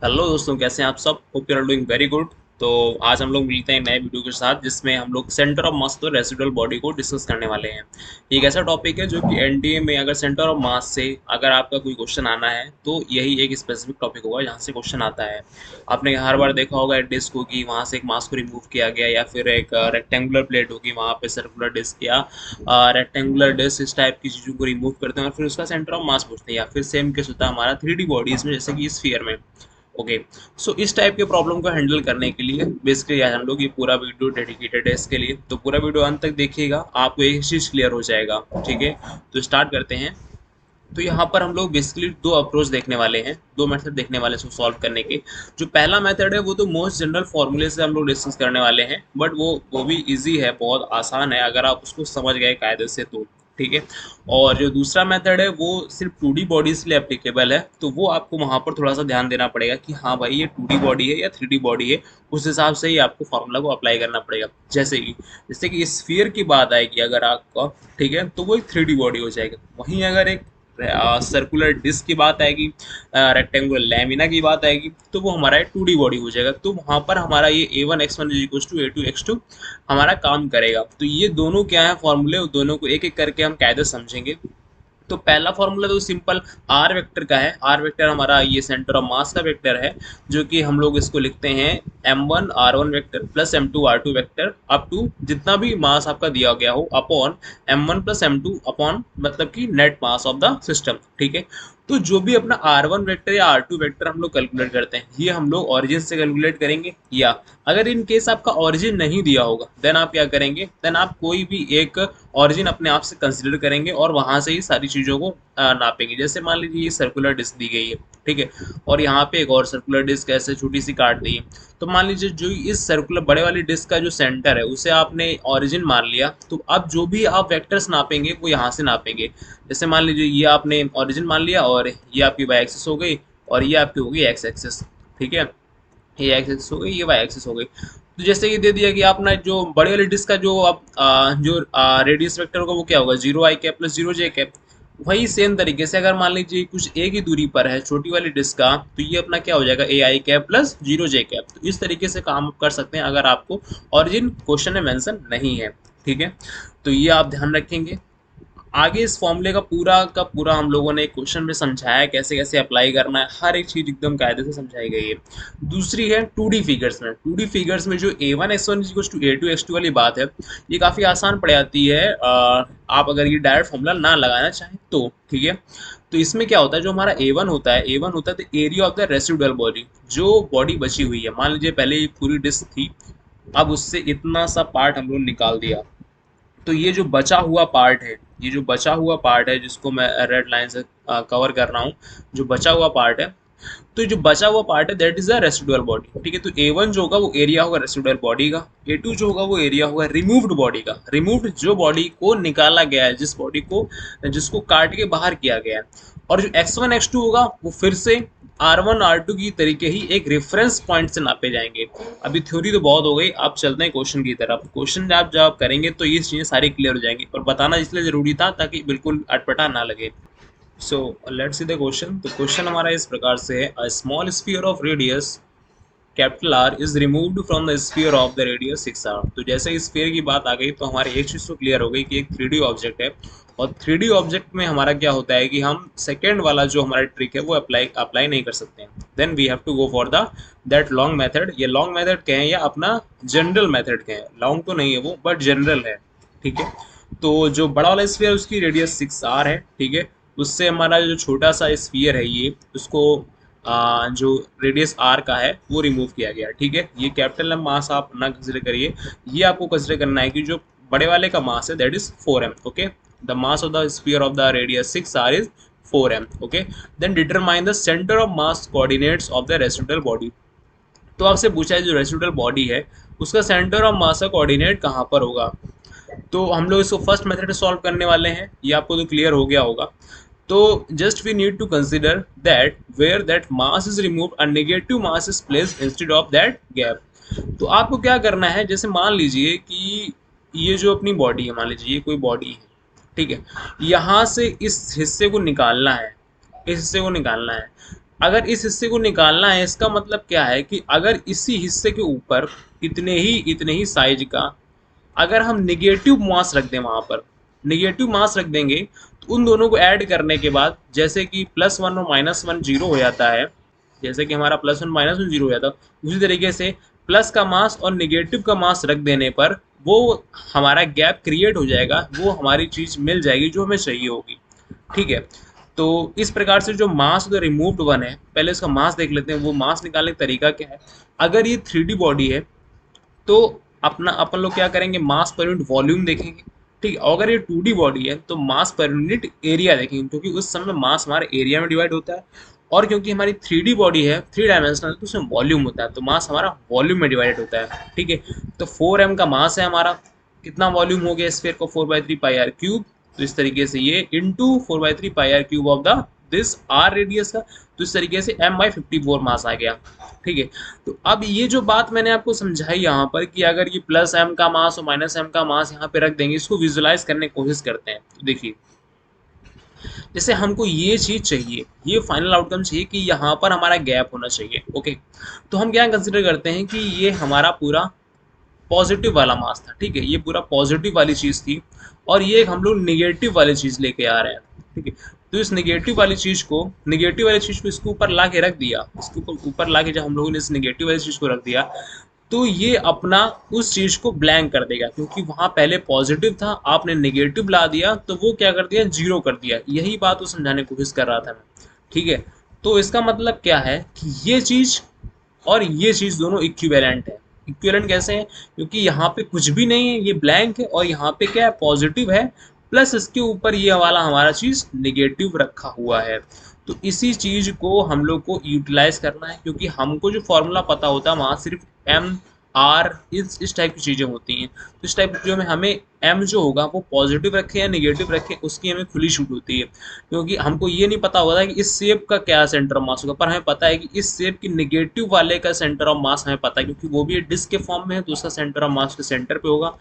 Hello दोस्तों, कैसे हैं आप सब? Hope you are doing very good. तो आज हम लोग मिलते हैं नए वीडियो के साथ जिसमें हम लोग सेंटर ऑफ मास तो रेसिडुअल बॉडी को डिस्कस करने वाले हैं। ये एक ऐसा टॉपिक है जो कि एनडीए में अगर सेंटर ऑफ मास से अगर आपका कोई क्वेश्चन आना है तो यही एक स्पेसिफिक टॉपिक होगा जहाँ से क्वेश्चन आता है। आपने हर बार देखा होगा एक डिस्क होगी, वहाँ से एक मास को रिमूव किया गया, या फिर एक रेक्टेंगुलर प्लेट होगी, वहाँ पे सर्कुलर डिस्क या रेक्टेंगुलर डिस्क इस टाइप की चीज़ों को रिमूव करते हैं और फिर उसका सेंटर ऑफ मास पूछते हैं। या फिर सेम केस होता है हमारा 3D बॉडीज में, जैसे कि स्फीयर में। ओके। सो इस टाइप के प्रॉब्लम को हैंडल करने के लिए बेसिकली आज हम लोग ये पूरा वीडियो डेडिकेटेड है इसके लिए। तो पूरा वीडियो अंत तक देखिएगा, आपको एक चीज़ क्लियर हो जाएगा। ठीक है, तो स्टार्ट करते हैं। तो यहाँ पर हम लोग बेसिकली दो अप्रोच देखने वाले हैं, दो मेथड देखने वाले हैं इसको सॉल्व करने के। जो पहला मेथड है वो तो मोस्ट जनरल फॉर्मूले से हम लोग डिस्कस करने वाले हैं, बट वो भी इजी है, बहुत आसान है अगर आप उसको समझ गए कायदे से तो। ठीक है। और जो दूसरा मेथड है वो सिर्फ 2D बॉडीज के लिए एप्लीकेबल है, तो वो आपको वहाँ पर थोड़ा सा ध्यान देना पड़ेगा कि हाँ भाई ये 2D बॉडी है या 3D बॉडी है, उस हिसाब से ही आपको फार्मूला को अप्लाई करना पड़ेगा। जैसे कि स्फीयर की बात आएगी अगर आपका, ठीक है, तो वो एक 3D बॉडी हो जाएगा। वहीं अगर एक सर्कुलर डिस्क की बात आएगी, रेक्टेंगुलर लैमिना की बात आएगी, तो वो हमारा 2D बॉडी हो जाएगा। तो वहाँ पर हमारा ये A1x1 = A2x2 हमारा काम करेगा। तो ये दोनों क्या है फॉर्मूले, दोनों को एक एक करके हम कायदे समझेंगे। तो पहला फॉर्मूला तो सिंपल आर वेक्टर का है। आर वेक्टर हमारा ये सेंटर ऑफ मास का वेक्टर है, जो कि हम लोग इसको लिखते हैं m1 r1 vector plus m2 r2 vector up to जितना भी मास आपका दिया गया हो upon m1 plus m2 upon मतलब कि net mass of the system. ठीक है। तो जो भी अपना R1 वेक्टर या R2 वेक्टर हम लोग कैलकुलेट करते हैं, ये हम लोग ऑरिजिन से कैलकुलेट करेंगे, या अगर इन केस आपका ऑरिजिन नहीं दिया होगा देन आप क्या करेंगे, देन आप कोई भी एक ऑरिजिन अपने आप से कंसिडर करेंगे और वहां से ही सारी चीज़ों को नापेंगे। जैसे मान लीजिए ये सर्कुलर डिस्क दी गई है, ठीक है, और यहाँ पे एक और सर्कुलर डिस्क ऐसे छोटी सी काट दी है। तो मान लीजिए जो इस सर्कुलर बड़े वाली डिस्क का जो सेंटर है उसे आपने ऑरिजिन मान लिया, तो अब जो भी आप वेक्टर्स नापेंगे वो यहाँ से नापेंगे। जैसे मान लीजिए ये आपने ऑरिजिन मान लिया और ये आपकी वाई एक्सिस हो गई और ये आपकी हो गई एक्स एक्सिस। ठीक है, ये एक्स एक्सिस हो गई, ये वाई एक्सिस हो गई। तो जैसे ये दे दिया कि आपने जो बड़े वाली डिस्क का जो आप जो रेडियस वेक्टर होगा वो क्या होगा, 0 i cap plus 0 j cap. वही सेम तरीके से अगर मान लीजिए कुछ एक ही दूरी पर है छोटी वाली डिस्क का, तो ये अपना क्या हो जाएगा, A i cap plus 0 j cap. तो इस तरीके से काम कर सकते हैं अगर आपको ऑरिजिन क्वेश्चन में मेंशन नहीं है। ठीक है, तो ये आप ध्यान रखेंगे। आगे इस फॉर्मूले का पूरा हम लोगों ने क्वेश्चन में समझाया है, कैसे कैसे अप्लाई करना है, हर एक चीज एकदम कायदे से समझाई गई है। दूसरी है 2D फिगर्स में। 2D फिगर्स में जो A1x1 = A2x2 वाली बात है, ये काफ़ी आसान पड़ जाती है, आप अगर ये डायरेक्ट फॉर्मूला ना लगाना चाहें तो। ठीक है, तो इसमें क्या होता है, जो हमारा A1 होता है the area of the residual body. जो बॉडी बची हुई है, मान लीजिए पहले ये पूरी डिस्क थी, अब उससे इतना सा पार्ट हम लोग निकाल दिया, तो ये जो बचा हुआ पार्ट है, ये जो बचा हुआ पार्ट है जिसको मैं रेड लाइन से कवर कर रहा हूँ, जो बचा हुआ पार्ट है, तो जो बचा हुआ पार्ट है that is the residual body. ठीक है, तो A1 जो होगा वो एरिया होगा रेसिडुअल बॉडी का, A2 जो होगा वो एरिया होगा रिमूव्ड बॉडी का। रिमूव्ड जो बॉडी को निकाला गया है, जिस बॉडी को जिसको काट के बाहर किया गया है। और जो x1 x2 होगा वो फिर से R1 R2 की तरीके ही एक रेफरेंस पॉइंट से नापे जाएंगे। अभी थ्योरी तो बहुत हो गई, आप चलते हैं क्वेश्चन की तरफ। क्वेश्चन जब जब करेंगे तो ये चीज़ें सारी क्लियर हो जाएंगी, और बताना इसलिए जरूरी था ताकि बिल्कुल अटपटा ना लगे। So let's see the question. तो क्वेश्चन हमारा इस प्रकार से है, a small sphere of radius capital R is removed from the sphere of the radius 6r। तो जैसे इस स्फीयर की बात आ गई तो हमारी एक चीज़ तो क्लियर हो गई कि एक 3D ऑब्जेक्ट है, और 3D ऑब्जेक्ट में हमारा क्या होता है कि हम सेकेंड वाला जो हमारा ट्रिक है वो अप्लाई नहीं कर सकते हैं। Then we have to go for the that long method. ये लॉन्ग मेथड कहें या अपना जनरल मेथड कहें, लॉन्ग तो नहीं है वो बट जनरल है। ठीक है, तो जो बड़ा वाला स्फीयर उसकी रेडियस 6r है। ठीक है, उससे हमारा जो छोटा सा स्फीयर है ये, उसको जो रेडियस आर का है वो रिमूव किया गया। ठीक है, ये कैपिटल एम मास आप ना कंसिडर करिए, ये आपको कंसिडर करना है कि जो बड़े वाले का मास है that is 4m। Okay, the mass of the sphere of the radius 6r is 4m। Okay, then determine the centre of mass coordinates of the residual body. तो आपसे पूछा है जो रेसिडुअल बॉडी है उसका सेंटर ऑफ मास का coordinate कहाँ पर होगा। तो हम लोग इसको फर्स्ट मेथड से सॉल्व करने वाले हैं, ये आपको तो क्लियर हो गया होगा। तो just we need to consider that where that mass is remove a negative mass is placed instead of that gap. तो आपको क्या करना है, जैसे मान लीजिए कि ये जो अपनी बॉडी है, मान लीजिए ये कोई बॉडी है, ठीक है, यहाँ से इस हिस्से को निकालना है, इस हिस्से को निकालना है। अगर इस हिस्से को निकालना है, इसका मतलब क्या है कि अगर इसी हिस्से के ऊपर इतने ही साइज का अगर हम निगेटिव मास रख दें, वहां पर निगेटिव मास रख देंगे, तो उन दोनों को ऐड करने के बाद जैसे कि +1 और -1 जीरो हो जाता है, जैसे कि हमारा +1 -1 जीरो हो जाता है, उसी तरीके से प्लस का मास और निगेटिव का मास रख देने पर वो हमारा गैप क्रिएट हो जाएगा, वो हमारी चीज़ मिल जाएगी जो हमें चाहिए होगी। ठीक है, तो इस प्रकार से जो मास द रिमूव्ड वन है, पहले इसका मास देख लेते हैं। वो मास निकालने का तरीका क्या है? अगर ये 3D बॉडी है तो अपना अपन लोग क्या करेंगे, मास पर यूनिट वॉल्यूम देखेंगे। ठीक है, अगर ये 2D बॉडी है तो मास पर यूनिट एरिया देखेंगे, क्योंकि उस समय मास हमारे एरिया में डिवाइड होता है, और क्योंकि हमारी 3D बॉडी है, 3 डायमेंशनल, तो उसमें वॉल्यूम होता है, तो मास हमारा वॉल्यूम में डिवाइडेड होता है। ठीक है, तो 4m का मास है हमारा। कितना वॉल्यूम हो गया स्फीयर को? 4/3 πr क्यूब। तो इस तरीके से ये into 4/3 πr cube of the this r radius का, तो इस तरीके से m/54 मास आ गया। ठीक है, तो अब ये जो बात मैंने आपको समझाई यहाँ पर कि अगर ये +m का मास और -m का मास यहाँ पे रख देंगे, इसको विजुलाइज करने की कोशिश करते हैं। तो देखिए, जैसे हमको ये चीज चाहिए, ये फाइनल आउटकम चाहिए कि यहाँ पर हमारा गैप होना चाहिए। ओके, तो हम क्या कंसिडर करते हैं कि ये हमारा पूरा पॉजिटिव वाला मास था। ठीक है, ये पूरा पॉजिटिव वाली चीज़ थी, और ये एक हम लोग निगेटिव वाली चीज़ लेके आ रहे हैं। ठीक है, तो इस निगेटिव वाली चीज़ को इसके ऊपर ला के रख दिया, इसके ऊपर ला के जब हम लोगों ने इस निगेटिव वाली चीज़ को रख दिया, तो ये अपना उस चीज़ को ब्लैंक कर देगा, क्योंकि वहाँ पहले पॉजिटिव था, आपने निगेटिव ला दिया तो वो क्या कर दिया, जीरो कर दिया। यही बात वो समझाने की कोशिश कर रहा था मैं। ठीक है, तो इसका मतलब क्या है कि ये चीज़ और ये चीज़ दोनों इक्विवेलेंट है। इक्विवेलेंट कैसे है? क्योंकि यहाँ पे कुछ भी नहीं है, ये ब्लैंक है, और यहाँ पे क्या है, पॉजिटिव है, प्लस इसके ऊपर ये वाला हमारा चीज़ निगेटिव रखा हुआ है। तो इसी चीज़ को हम लोग को यूटिलाइज करना है, क्योंकि हमको जो फॉर्मूला पता होता है वहाँ सिर्फ एम आर इस टाइप की चीज़ें होती हैं। तो इस टाइप की चीज़ों में हमें एम जो होगा वो पॉजिटिव रखे या निगेटिव रखे, उसकी हमें खुली छूट होती है, क्योंकि हमको ये नहीं पता होता है कि इस शेप का क्या सेंटर ऑफ मास होगा, पर हमें पता है कि इस शेप की निगेटिव वाले का सेंटर ऑफ मास हमें पता है, क्योंकि वो भी डिस्क के फॉर्म में है, तो उसका सेंटर ऑफ मास के सेंटर पे होगा।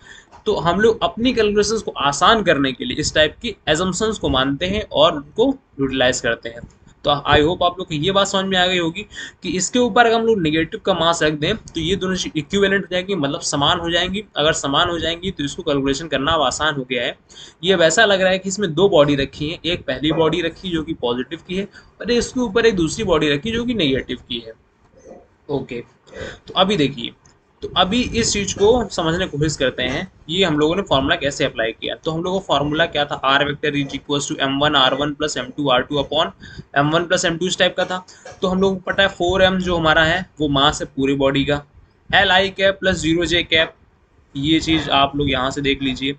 तो हम लोग अपनी कैलकुलेशंस को आसान करने के लिए इस टाइप की एजम्पशंस को मानते हैं और उनको यूटिलाइज करते हैं। तो आई होप आप लोग को ये बात समझ में आ गई होगी कि इसके ऊपर अगर हम लोग निगेटिव का मास रख दें तो ये दोनों चीज इक्विवेलेंट हो जाएंगी, मतलब समान हो जाएंगी। अगर समान हो जाएंगी तो इसको कैलकुलेशन करना अब आसान हो गया है। ये वैसा लग रहा है कि इसमें दो बॉडी रखी है, एक पहली बॉडी रखी जो कि पॉजिटिव की है, और इसके ऊपर एक दूसरी बॉडी रखी जो कि नेगेटिव की है। ओके, तो अभी देखिए, तो अभी इस चीज को समझने की कोशिश करते हैं, ये हम लोगों ने फॉर्मूला कैसे अप्लाई किया। तो हम लोगों का फॉर्मूला क्या था, r vector is equals to m1r1 + m2r2 upon m1 + m2 इस टाइप का था। तो हम लोगों को पता है 4m जो हमारा है वो मास है पूरी बॉडी का, li cap plus 0j cap, ये चीज आप लोग यहाँ से देख लीजिए,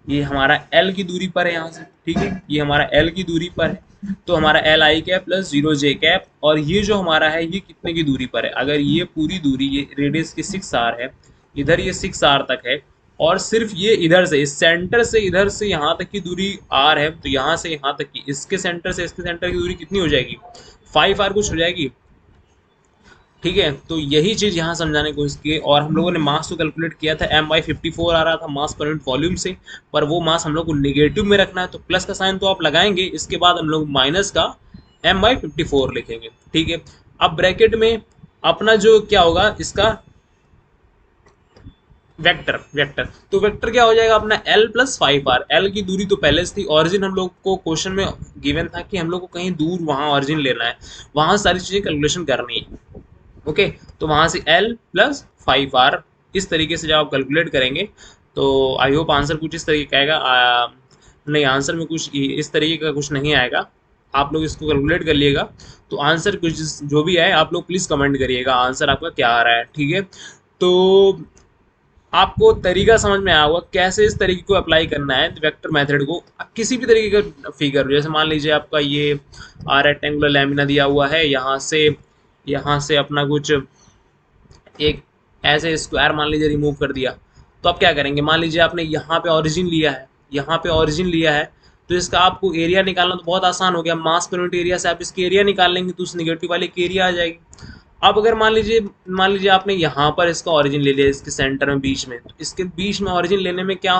ये हमारा L की दूरी पर है यहाँ से। ठीक है, ये हमारा L की दूरी पर है, तो हमारा li cap plus 0j cap, और ये जो हमारा है ये कितने की दूरी पर है, अगर ये पूरी दूरी, ये रेडियस की 6r है, इधर ये 6r तक है, और सिर्फ ये इधर से, इस सेंटर से इधर से यहाँ तक की दूरी r है, तो यहाँ से यहाँ तक की, इसके सेंटर से इसके सेंटर की दूरी कितनी हो जाएगी, 5r कुछ हो जाएगी। ठीक है, तो यही चीज़ यहाँ समझाने की कोशिश की, और हम लोगों ने मास को कैलकुलेट किया था, m/54 आ रहा था मास पर यूनिट वॉल्यूम से, पर वो मास हम लोग को नेगेटिव में रखना है, तो प्लस का साइन तो आप लगाएंगे, इसके बाद हम लोग माइनस का m/54 लिखेंगे। ठीक है, अब ब्रैकेट में अपना जो क्या होगा, इसका वेक्टर वेक्टर तो वेक्टर क्या हो जाएगा अपना L + 5r। L की दूरी तो पहले से थी, ऑरिजिन हम लोग को क्वेश्चन में गिवन था कि हम लोग को कहीं दूर वहाँ ऑरिजिन लेना है, वहाँ सारी चीज़ें कैलकुलेशन करनी है। ओके, तो वहाँ से L + 5r, इस तरीके से जब आप कैलकुलेट करेंगे तो आई होप आंसर कुछ इस तरीके का आएगा। नहीं, आंसर में कुछ इस तरीके का कुछ नहीं आएगा, आप लोग इसको कैलकुलेट कर लिएगा। तो आंसर कुछ जो भी है आप लोग प्लीज़ कमेंट करिएगा आंसर आपका क्या आ रहा है। ठीक है, तो आपको तरीका समझ में आया होगा कैसे इस तरीके को अप्लाई करना है वेक्टर मेथड को किसी भी तरीके का फिगर। जैसे मान लीजिए आपका ये रेक्टेंगुलर लैमिना दिया हुआ है, यहाँ से अपना कुछ एक ऐसे स्क्वायर मान लीजिए रिमूव कर दिया, तो आप क्या करेंगे, मान लीजिए आपने यहाँ पे ऑरिजिन लिया है, यहाँ पे ऑरिजिन लिया है, तो इसका आपको एरिया निकालना तो बहुत आसान हो गया, मास पर यूनिट एरिया से आप इसकी एरिया निकाल लेंगे तो उस निगेटिव वाले की एरिया आ जाएगी। अब अगर मान लीजिए आपने यहाँ पर इसका ओरिजिन ले लिया, इसके सेंटर में बीच में, तो इसके बीच में ओरिजिन लेने में क्या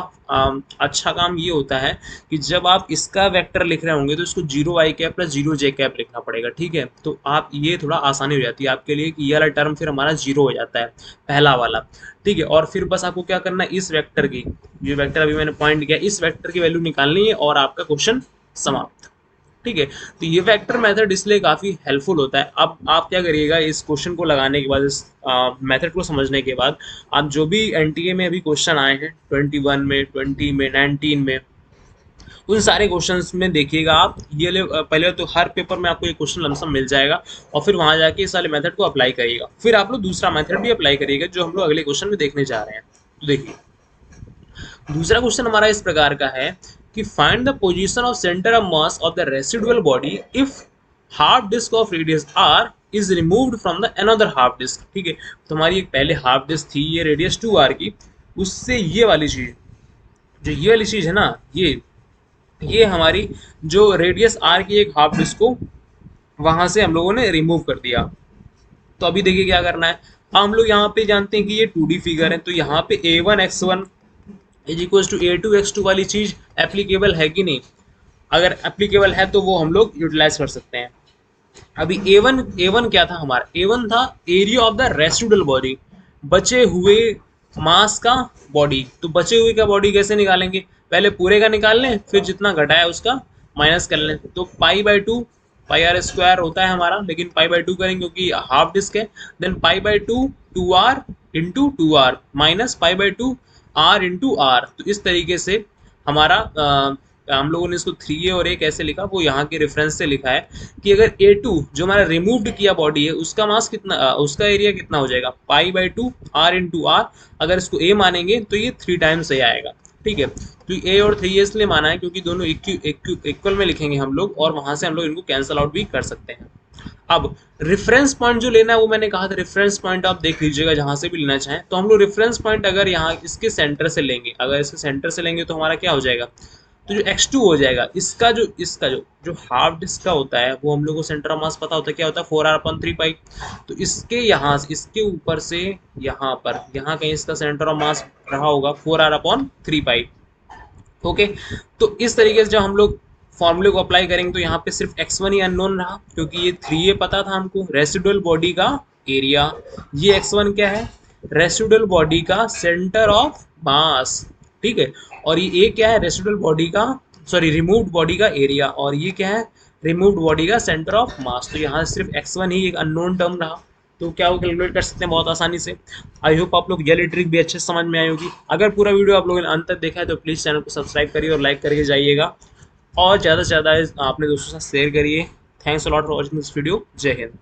अच्छा काम ये होता है कि जब आप इसका वेक्टर लिख रहे होंगे तो इसको 0 i cap plus 0 j cap लिखना पड़ेगा, ठीक है। तो आप ये थोड़ा आसानी हो जाती है आपके लिए कि ये वाला टर्म फिर हमारा 0 हो जाता है, पहला वाला, ठीक है। और फिर बस आपको क्या करना है, इस वेक्टर की, जो वेक्टर अभी मैंने पॉइंट किया, इस वेक्टर की वैल्यू निकालनी है और आपका क्वेश्चन समाप्त, ठीक है। तो ये वेक्टर मेथड इसलिए काफ़ी हेल्पफुल होता है। अब आप क्या करिएगा, इस क्वेश्चन को लगाने के बाद, इस मेथड को समझने के बाद, आप जो भी एनटीए में अभी क्वेश्चन आए हैं 21 में, 20 में, 19 में, उन सारे क्वेश्चंस में देखिएगा आप, पहले तो हर पेपर में आपको ये क्वेश्चन लमसम मिल जाएगा, और फिर वहाँ जाके इस वाले मेथड को अप्लाई करिएगा। फिर आप लोग दूसरा मेथड भी अप्लाई करिएगा जो हम लोग अगले क्वेश्चन में देखने जा रहे हैं। तो देखिए, दूसरा क्वेश्चन हमारा इस प्रकार का है कि find the position of centre of mass of the residual body if half disc of radius r is removed from the another half disc, ठीक है। तो हमारी एक पहले हाफ डिस्क थी ये रेडियस 2r की, उससे ये वाली चीज, जो ये वाली चीज है ना, ये हमारी जो रेडियस आर की एक हाफ डिस्क को वहां से हम लोगों ने रिमूव कर दिया। तो अभी देखिए क्या करना है, हम लोग यहाँ पे जानते हैं कि ये 2D फिगर है, तो यहाँ पे a1 x1 is equal to a2 x2 वाली चीज एप्लीकेबल है कि नहीं। अगर एप्लीकेबल है तो वो हम लोग यूटिलाइज कर सकते हैं। अभी A1 क्या था हमारा, A1 था area of the residual body, बचे हुए मास का बॉडी। तो बचे हुए का बॉडी कैसे निकालेंगे, पहले पूरे का निकाल लें, फिर जितना घटा है उसका माइनस कर लें। तो पाई/2 πr² होता है हमारा, लेकिन पाई/2 करेंगे क्योंकि हाफ डिस्क है। देन पाई/2 2r इंटू 2r माइनस पाई/2 r इंटू r। तो इस तरीके से हमारा हम लोगों ने इसको 3a और a कैसे लिखा, वो यहाँ के रेफरेंस से लिखा है कि अगर A2 जो हमारा रिमूव्ड किया बॉडी है उसका मास कितना, उसका एरिया कितना हो जाएगा, पाई/2 r इंटू r। अगर इसको a मानेंगे तो ये 3 टाइम्स a आएगा, ठीक है। तो a और 3a इसलिए माना है क्योंकि दोनों इक्वल में लिखेंगे हम लोग, और वहां से हम लोग इनको कैंसल आउट भी कर सकते हैं। अब रेफरेंस पॉइंट जो लेना है, वो मैंने कहा था रेफरेंस पॉइंट आप देख लीजिएगा जहां से भी लेना चाहें। तो हम लोग रेफरेंस पॉइंट अगर यहाँ इसके सेंटर से लेंगे, अगर इसके सेंटर से लेंगे तो हमारा क्या हो जाएगा, तो जो x2 हो जाएगा, इसका जो जो हाफ डिस्क का होता है वो हम लोग को सेंटर ऑफ मास पता होता है क्या होता है, 4r/3π। तो इसके यहाँ इसके ऊपर से यहाँ पर, यहाँ कहीं इसका सेंटर ऑफ मास रहा होगा 4r/3π, ओके। तो इस तरीके से जब हम लोग फॉर्मूले को अप्लाई करेंगे तो यहाँ पे सिर्फ x1 ही अननोन रहा, क्योंकि ये 3a पता था हमको, रेसिडुअल बॉडी का एरिया। ये x1 क्या है, रेसिडुअल बॉडी का सेंटर ऑफ मास, ठीक है। और ये a क्या है, रेसिडुअल बॉडी का, सॉरी रिमूव्ड बॉडी का एरिया, और ये क्या है, रिमूव्ड बॉडी का सेंटर ऑफ मास। तो यहाँ सिर्फ x1 ही एक अननोन टर्म रहा, तो क्या वो कैलकुलेट कर सकते हैं बहुत आसानी से। आई होप आप लोग ये ट्रिक भी अच्छे से समझ में आई होगी। अगर पूरा वीडियो आप लोगों ने अंत तक देखा है तो प्लीज़ चैनल को सब्सक्राइब करिए और लाइक करके जाइएगा, और ज़्यादा से ज़्यादा अपने दोस्तों के साथ शेयर करिए। Thanks a lot for watching this video. जय हिंद।